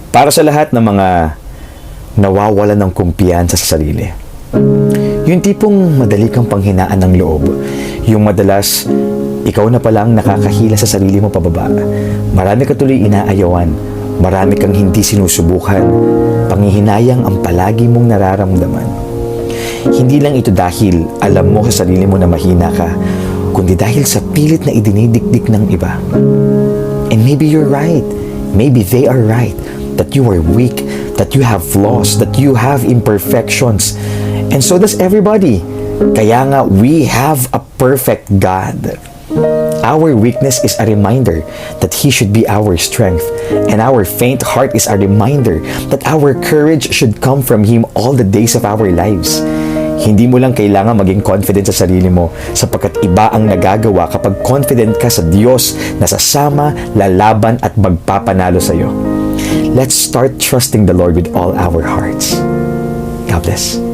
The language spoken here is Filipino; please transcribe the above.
Para sa lahat ng mga nawawalan ng kumpiyansa sa sarili. Yung tipong madali kang panghinaan ng loob. Yung madalas, ikaw na palang nakakahila sa sarili mo pababa. Marami ka tuloy inaayawan. Marami kang hindi sinusubukan. Panghihinayang ang palagi mong nararamdaman. Hindi lang ito dahil alam mo sa sarili mo na mahina ka, kundi dahil sa pilit na idinidikdik ng iba. And maybe you're right. Maybe they are right. That you are weak, that you have flaws, that you have imperfections. And so does everybody. Kaya nga, we have a perfect God. Our weakness is a reminder that He should be our strength. And our faint heart is a reminder that our courage should come from Him all the days of our lives. Hindi mo lang kailangan maging confident sa sarili mo sapagkat iba ang nagagawa kapag confident ka sa Diyos na sasama, lalaban at magpapanalo sa iyo. Let's start trusting the Lord with all our hearts. God bless.